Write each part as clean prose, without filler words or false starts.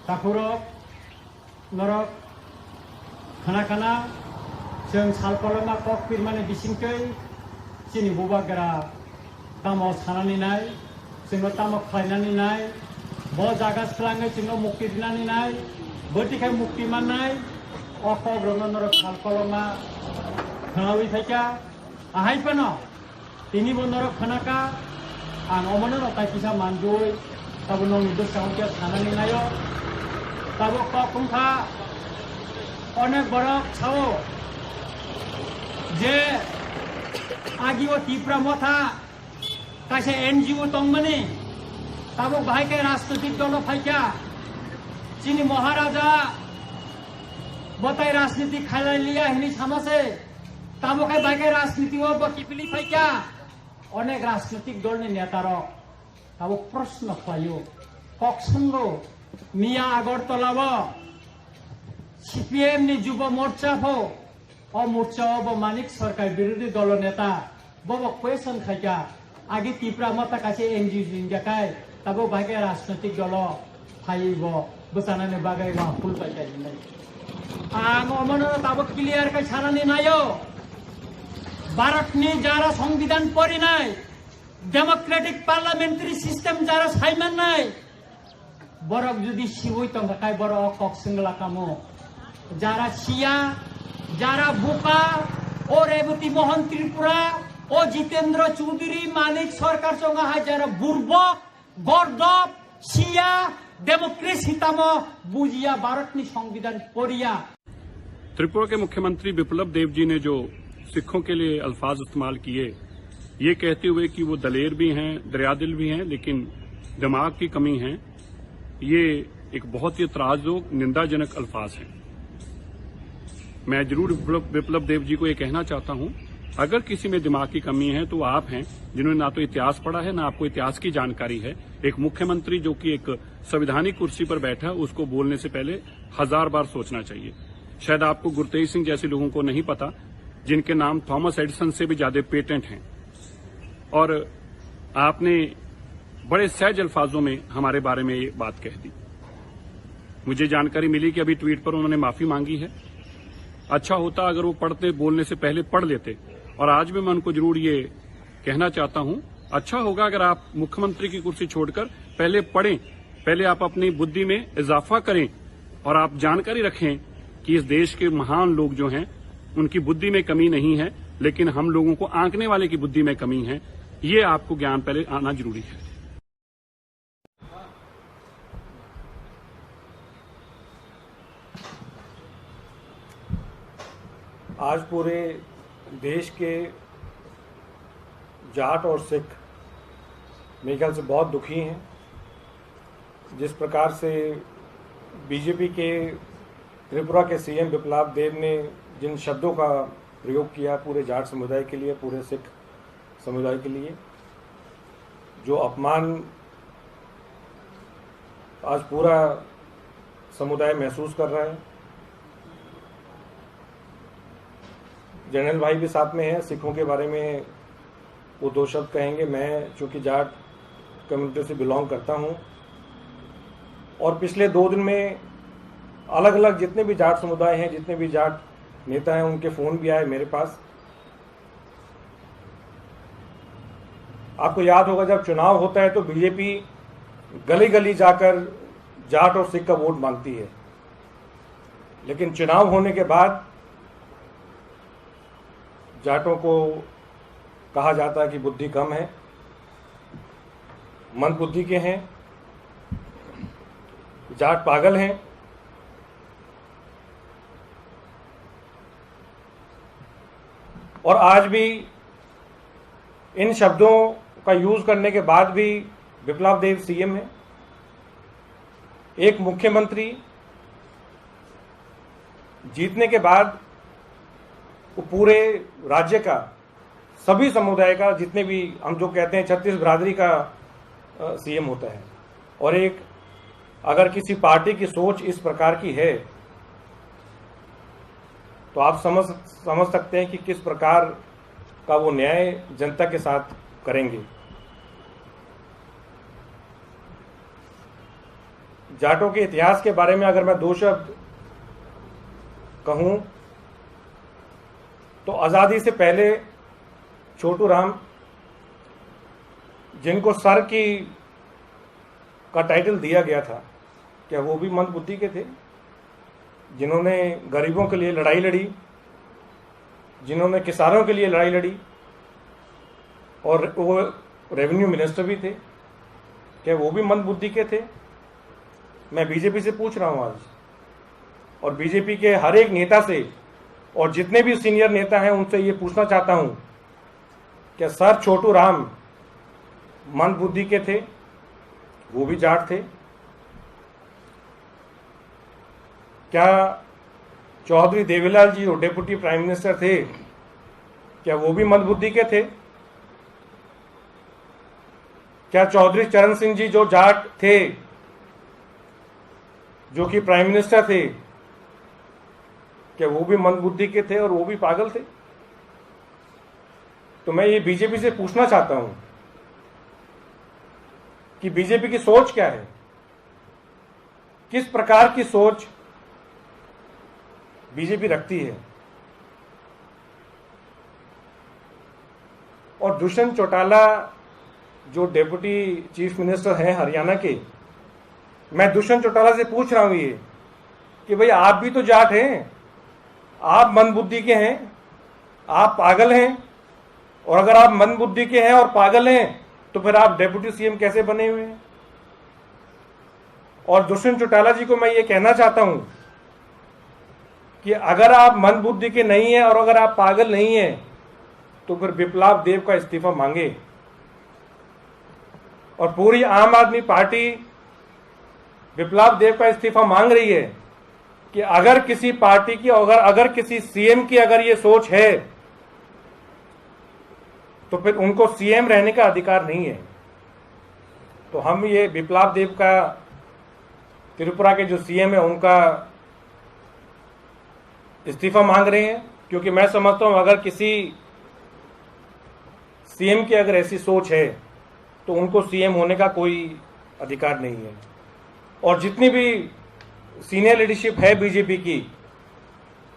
ताखुरक नरक खाना खाना जों सालपलमा ककपिर माने बिसिंकै चिनि बुबागरा तामाव सानानै नाय जोङो तामाव खालायनानै नाय ब जागा स्लाङै जोङो मुक्ति दिनानै नाय बोथिखाय मुक्ति माननाय अकग्रम नरक सालपलमा खानावै थाइका आहायपनो तिनि नरक खानाका आं अमनो रताय किसा मानदुय ताबो नंनि दोसावके सानानै नायो ताबो ककुंखा अनेक बरक छाओ जे आगिओ तीव्र मथा कासे एनजीओ तंगमने ताबो बाहायके राजनीतिक दल फाइका चिनी महाराजा बताई राजनीति खाइला लिया हिनी सामासे ताबो काय बाहायके राजनीति ओ बकिपिली फाइका अनेक राजनीतिक दल नि नेतार ताबो प्रश्न खायो कक्संगो मिया आगरतलाव सीपीएम नि युव मोर्चा हो मोर्चा मानिक सरकार विरोधी दल नेता बब क्वेश्चन खाइका आगे तीव्र मत कासे एनजीओ जिंजाकाय ताबो बागे राजनीतिक दल फाइब बसानाने बागाय मा फुल पाइका जिनै आं अमनो ताबो क्लियर का सानानै नायो भारतनि जारा संविधान परिनाय डेमोक्रेटिक पार्लियामेंटारी सिस्टम जारा साइमाननाय बरक जुदि सिवै तंगाकाय बरक कक्संगला कामो जारा सिया जारा बुका ओ रेवती मोहन त्रिपुरा ओ जितेंद्र चौधरी मानिक सरकार चंगा है जारा बुर्बक गर्दब सिया डेमोक्रेसी तामो बुझिया भारतनी संविधान परिया। त्रिपुरा के मुख्यमंत्री बिप्लब देव जी ने जो सिखों के लिए अल्फाज इस्तेमाल किए ये कहते हुए कि वो दलेर भी हैं दरियादिल भी हैं लेकिन दिमाग की कमी है, ये एक बहुत ही इतराज़जोग निंदाजनक अल्फाज हैं। मैं जरूर बिप्लब देव जी को ये कहना चाहता हूं, अगर किसी में दिमाग की कमी है तो आप हैं जिन्होंने ना तो इतिहास पढ़ा है ना आपको इतिहास की जानकारी है। एक मुख्यमंत्री जो कि एक संवैधानिक कुर्सी पर बैठा है उसको बोलने से पहले 1000 बार सोचना चाहिए। शायद आपको गुरतेज सिंह जैसे लोगों को नहीं पता जिनके नाम थॉमस एडिसन से भी ज्यादा पेटेंट हैं, और आपने बड़े सहज अल्फाजों में हमारे बारे में ये बात कह दी। मुझे जानकारी मिली कि अभी ट्वीट पर उन्होंने माफी मांगी है। अच्छा होता अगर वो पढ़ते बोलने से पहले पढ़ लेते, और आज भी मैं उनको जरूर ये कहना चाहता हूं, अच्छा होगा अगर आप मुख्यमंत्री की कुर्सी छोड़कर पहले पढ़ें, पहले आप अपनी बुद्धि में इजाफा करें और आप जानकारी रखें कि इस देश के महान लोग जो हैं उनकी बुद्धि में कमी नहीं है, लेकिन हम लोगों को आंकने वाले की बुद्धि में कमी है। ये आपको ज्ञान पहले आना जरूरी है। आज पूरे देश के जाट और सिख मेरे ख्याल से बहुत दुखी हैं। जिस प्रकार से बीजेपी के त्रिपुरा के सीएम बिप्लब देव ने जिन शब्दों का प्रयोग किया पूरे जाट समुदाय के लिए, पूरे सिख समुदाय के लिए, जो अपमान आज पूरा समुदाय महसूस कर रहा है। जनरल भाई भी साथ में हैं, सिखों के बारे में वो 2 शब्द कहेंगे। मैं चूंकि जाट कम्युनिटी से बिलोंग करता हूं और पिछले 2 दिन में अलग अलग जितने भी जाट समुदाय हैं, जितने भी जाट नेता हैं, उनके फोन भी आए मेरे पास। आपको याद होगा जब चुनाव होता है तो बीजेपी गली गली जाकर जाट और सिख का वोट मांगती है, लेकिन चुनाव होने के बाद जाटों को कहा जाता है कि बुद्धि कम है, मंद बुद्धि के हैं, जाट पागल हैं। और आज भी इन शब्दों का यूज करने के बाद भी बिप्लब देव सीएम है। एक मुख्यमंत्री जीतने के बाद वो पूरे राज्य का, सभी समुदाय का, जितने भी हम जो कहते हैं 36 बिरादरी का सीएम होता है। और एक अगर किसी पार्टी की सोच इस प्रकार की है तो आप समझ सकते हैं कि किस प्रकार का वो न्याय जनता के साथ करेंगे। जाटों के इतिहास के बारे में अगर मैं दो शब्द कहूं तो आज़ादी से पहले छोटू राम, जिनको सर का टाइटल दिया गया था, क्या वो भी मंदबुद्धि के थे? जिन्होंने गरीबों के लिए लड़ाई लड़ी, जिन्होंने किसानों के लिए लड़ाई लड़ी, और वो रेवेन्यू मिनिस्टर भी थे, क्या वो भी मंदबुद्धि के थे? मैं बीजेपी से पूछ रहा हूं आज, और बीजेपी के हर एक नेता से और जितने भी सीनियर नेता हैं उनसे ये पूछना चाहता हूं, क्या सर छोटू राम मंदबुद्धि के थे? वो भी जाट थे। क्या चौधरी देवीलाल जी जो डिप्टी प्राइम मिनिस्टर थे, क्या वो भी मंदबुद्धि के थे? क्या चौधरी चरण सिंह जी जो जाट थे, जो कि प्राइम मिनिस्टर थे, क्या वो भी मंदबुद्धि के थे और वो भी पागल थे? तो मैं ये बीजेपी से पूछना चाहता हूं कि बीजेपी की सोच क्या है, किस प्रकार की सोच बीजेपी रखती है। और दुष्यंत चौटाला जो डेप्यूटी चीफ मिनिस्टर हैं हरियाणा के, मैं दुष्यंत चौटाला से पूछ रहा हूं ये कि भाई आप भी तो जाट हैं, आप मंदबुद्धि के हैं, आप पागल हैं, और अगर आप मंदबुद्धि के हैं और पागल हैं तो फिर आप डेप्यूटी सीएम कैसे बने हुए हैं? और दुष्यंत चौटाला जी को मैं ये कहना चाहता हूं कि अगर आप मंदबुद्धि के नहीं हैं और अगर आप पागल नहीं हैं तो फिर विप्लव देव का इस्तीफा मांगे। और पूरी आम आदमी पार्टी विप्लव देव का इस्तीफा मांग रही है कि अगर किसी पार्टी की, अगर किसी सीएम की अगर ये सोच है तो फिर उनको सीएम रहने का अधिकार नहीं है। तो हम ये विप्लव देव का, त्रिपुरा के जो सीएम है, उनका इस्तीफा मांग रहे हैं, क्योंकि मैं समझता हूं अगर किसी सीएम की अगर ऐसी सोच है तो उनको सीएम होने का कोई अधिकार नहीं है। और जितनी भी सीनियर लीडरशिप है बीजेपी की,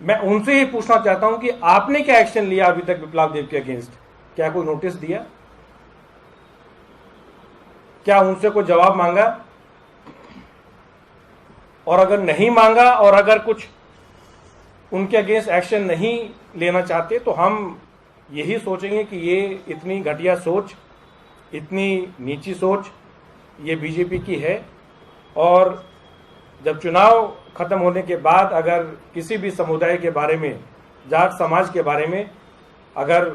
मैं उनसे ही पूछना चाहता हूं कि आपने क्या एक्शन लिया अभी तक विप्लव देव के अगेंस्ट? क्या कोई नोटिस दिया? क्या उनसे कोई जवाब मांगा? और अगर नहीं मांगा और अगर कुछ उनके अगेंस्ट एक्शन नहीं लेना चाहते तो हम यही सोचेंगे कि ये इतनी घटिया सोच, इतनी नीची सोच ये बीजेपी की है। और जब चुनाव खत्म होने के बाद अगर किसी भी समुदाय के बारे में, जाट समाज के बारे में अगर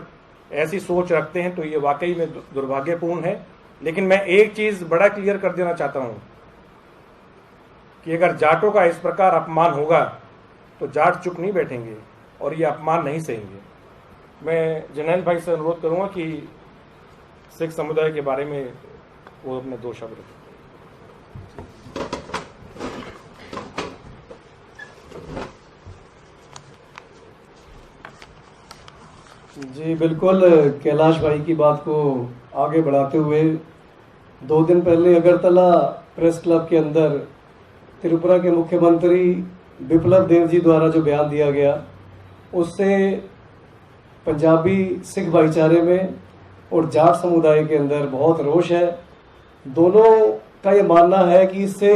ऐसी सोच रखते हैं तो ये वाकई में दुर्भाग्यपूर्ण है। लेकिन मैं एक चीज बड़ा क्लियर कर देना चाहता हूं कि अगर जाटों का इस प्रकार अपमान होगा तो जाट चुप नहीं बैठेंगे और ये अपमान नहीं सहेंगे। मैं जर्नैल भाई से अनुरोध करूंगा कि सिख समुदाय के बारे में वो अपने दो शब्द रखें। जी बिल्कुल, कैलाश भाई की बात को आगे बढ़ाते हुए 2 दिन पहले अगरतला प्रेस क्लब के अंदर त्रिपुरा के मुख्यमंत्री बिप्लब देव जी द्वारा जो बयान दिया गया, उससे पंजाबी सिख भाईचारे में और जाट समुदाय के अंदर बहुत रोष है। दोनों का ये मानना है कि इससे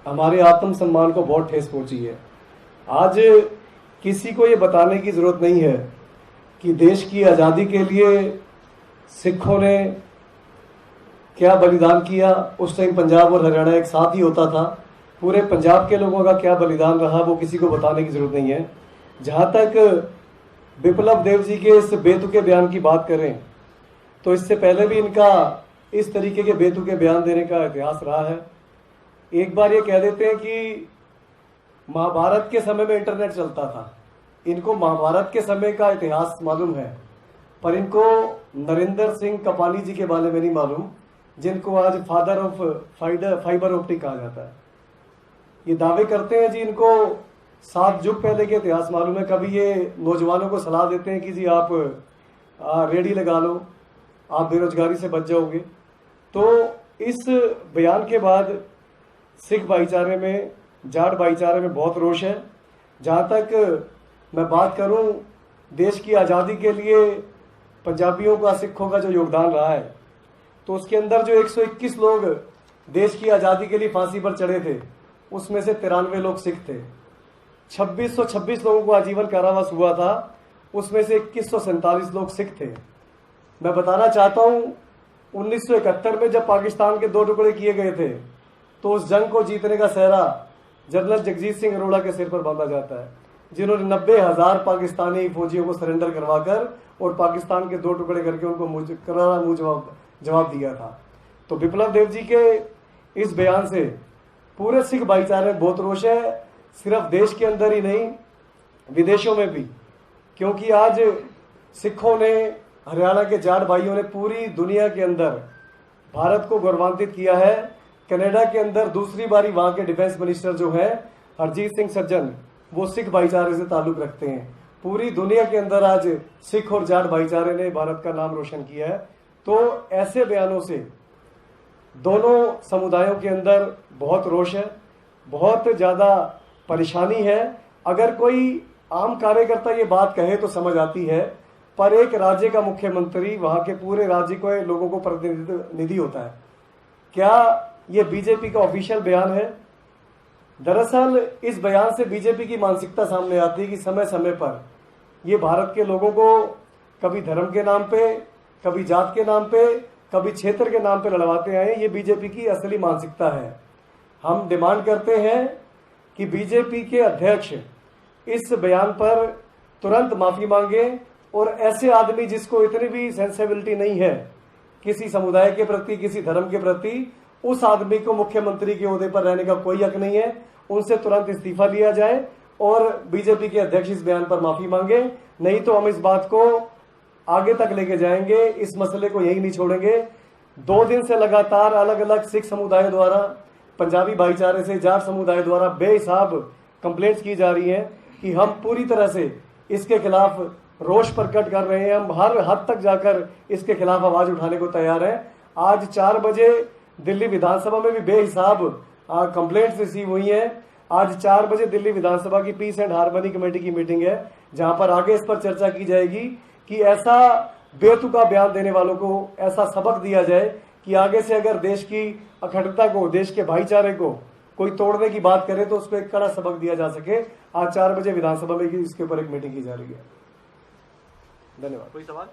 हमारे आत्मसम्मान को बहुत ठेस पहुंची है। आज किसी को ये बताने की जरूरत नहीं है कि देश की आज़ादी के लिए सिखों ने क्या बलिदान किया। उस टाइम पंजाब और हरियाणा एक साथ ही होता था। पूरे पंजाब के लोगों का क्या बलिदान रहा वो किसी को बताने की जरूरत नहीं है। जहाँ तक बिप्लब देव जी के इस बेतुके बयान की बात करें तो इससे पहले भी इनका इस तरीके के बेतुके बयान देने का इतिहास रहा है। एक बार ये कह देते हैं कि महाभारत के समय में इंटरनेट चलता था। इनको महाभारत के समय का इतिहास मालूम है, पर इनको नरेंद्र सिंह कपानी जी के बारे में नहीं मालूम, जिनको आज फादर ऑफ फाइबर ऑप्टिक कहा जाता है। ये दावे करते हैं जी इनको 7 युग पहले के इतिहास मालूम है। कभी ये नौजवानों को सलाह देते हैं कि जी आप रेडी लगा लो, आप बेरोजगारी से बच जाओगे। तो इस बयान के बाद सिख भाईचारे में, जाट भाईचारे में बहुत रोष है। जहाँ तक मैं बात करूं देश की आज़ादी के लिए पंजाबियों का, सिखों का जो योगदान रहा है, तो उसके अंदर जो 121 लोग देश की आज़ादी के लिए फांसी पर चढ़े थे, उसमें से 93 लोग सिख थे। 2626 लोगों को आजीवन कारावास हुआ था, उसमें से 2147 लोग सिख थे। मैं बताना चाहता हूं 1971 में जब पाकिस्तान के 2 टुकड़े किए गए थे, तो उस जंग को जीतने का सेहरा जनरल जगजीत सिंह अरोड़ा के सिर पर बांधा जाता है, जिन्होंने 90,000 पाकिस्तानी फौजियों को सरेंडर करवाकर और पाकिस्तान के 2 टुकड़े करके उनको करारा मुंह जवाब दिया था। तो बिप्लब देव जी के इस बयान से पूरे सिख भाईचारे में बहुत रोष है, सिर्फ देश के अंदर ही नहीं विदेशों में भी, क्योंकि आज सिखों ने, हरियाणा के जाट भाइयों ने पूरी दुनिया के अंदर भारत को गौरवान्वित किया है। कनाडा के अंदर दूसरी बारी वहां के डिफेंस मिनिस्टर जो है हरजीत सिंह सज्जन, वो सिख भाईचारे से ताल्लुक रखते हैं। पूरी दुनिया के अंदर आज सिख और जाट भाईचारे ने भारत का नाम रोशन किया है। तो ऐसे बयानों से दोनों समुदायों के अंदर बहुत रोष है, बहुत ज्यादा परेशानी है। अगर कोई आम कार्यकर्ता ये बात कहे तो समझ आती है, पर एक राज्य का मुख्यमंत्री वहां के पूरे राज्य के लोगों को प्रतिनिधि होता है। क्या ये बीजेपी का ऑफिशियल बयान है? दरअसल इस बयान से बीजेपी की मानसिकता सामने आती है कि समय समय पर ये भारत के लोगों को कभी धर्म के नाम पे, कभी जात के नाम पे, कभी क्षेत्र के नाम पे लड़वाते आए। ये बीजेपी की असली मानसिकता है। हम डिमांड करते हैं कि बीजेपी के अध्यक्ष इस बयान पर तुरंत माफी मांगे और ऐसे आदमी जिसको इतनी भी सेंसिबिलिटी नहीं है किसी समुदाय के प्रति, किसी धर्म के प्रति, उस आदमी को मुख्यमंत्री के ओहदे पर रहने का कोई हक नहीं है। उनसे तुरंत इस्तीफा लिया जाए और बीजेपी के अध्यक्ष इस बयान पर माफी मांगे, नहीं तो हम इस बात को आगे तक लेके जाएंगे, इस मसले को यही नहीं छोड़ेंगे। 2 दिन से लगातार अलग अलग सिख समुदाय द्वारा, पंजाबी भाईचारे से, जाट समुदाय द्वारा बेहिसाब कंप्लेंट्स की जा रही हैं कि हम पूरी तरह से इसके खिलाफ रोष प्रकट कर रहे हैं। हम हर हद तक जाकर इसके खिलाफ आवाज उठाने को तैयार हैं। आज 4 बजे दिल्ली विधानसभा में भी बेहिसाब कंप्लेंट्स रिसीव हुई हैं। आज 4 बजे दिल्ली विधानसभा की पीस एंड हार्मनी कमेटी की मीटिंग है, जहां पर आगे इस पर चर्चा की जाएगी कि ऐसा बेतुका बयान देने वालों को ऐसा सबक दिया जाए कि आगे से अगर देश की अखंडता को, देश के भाईचारे को कोई तोड़ने की बात करे तो उस पर एक कड़ा सबक दिया जा सके। आज 4 बजे विधानसभा में इसके ऊपर एक मीटिंग की जा रही है। धन्यवाद। कोई सवाल?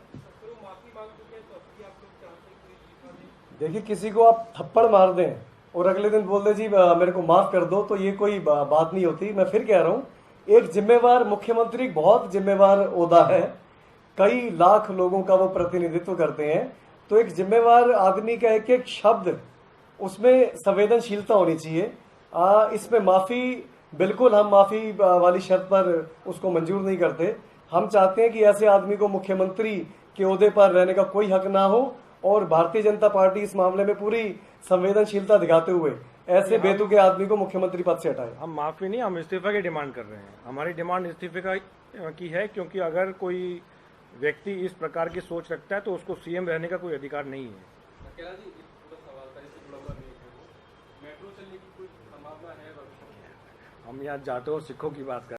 देखिए, किसी को आप थप्पड़ मार दें और अगले दिन बोल दे जी मेरे को माफ कर दो, तो ये कोई बात नहीं होती। मैं फिर कह रहा हूं, एक जिम्मेवार मुख्यमंत्री बहुत जिम्मेवार ओहदा है, कई लाख लोगों का वो प्रतिनिधित्व करते हैं। तो एक जिम्मेवार आदमी का एक एक शब्द, उसमें संवेदनशीलता होनी चाहिए। इसमें माफी, बिल्कुल हम माफी वाली शर्त पर उसको मंजूर नहीं करते। हम चाहते हैं कि ऐसे आदमी को मुख्यमंत्री के ओहदे पर रहने का कोई हक ना हो, और भारतीय जनता पार्टी इस मामले में पूरी संवेदनशीलता दिखाते हुए ऐसे बेतुके आदमी को मुख्यमंत्री पद से हटाए। हम माफी नहीं, हम इस्तीफा की डिमांड कर रहे हैं। हमारी डिमांड इस्तीफे की है, क्योंकि अगर कोई व्यक्ति इस प्रकार की सोच रखता है तो उसको सीएम रहने का कोई अधिकार नहीं है। हम यहाँ जाटों और सिखों की बात कर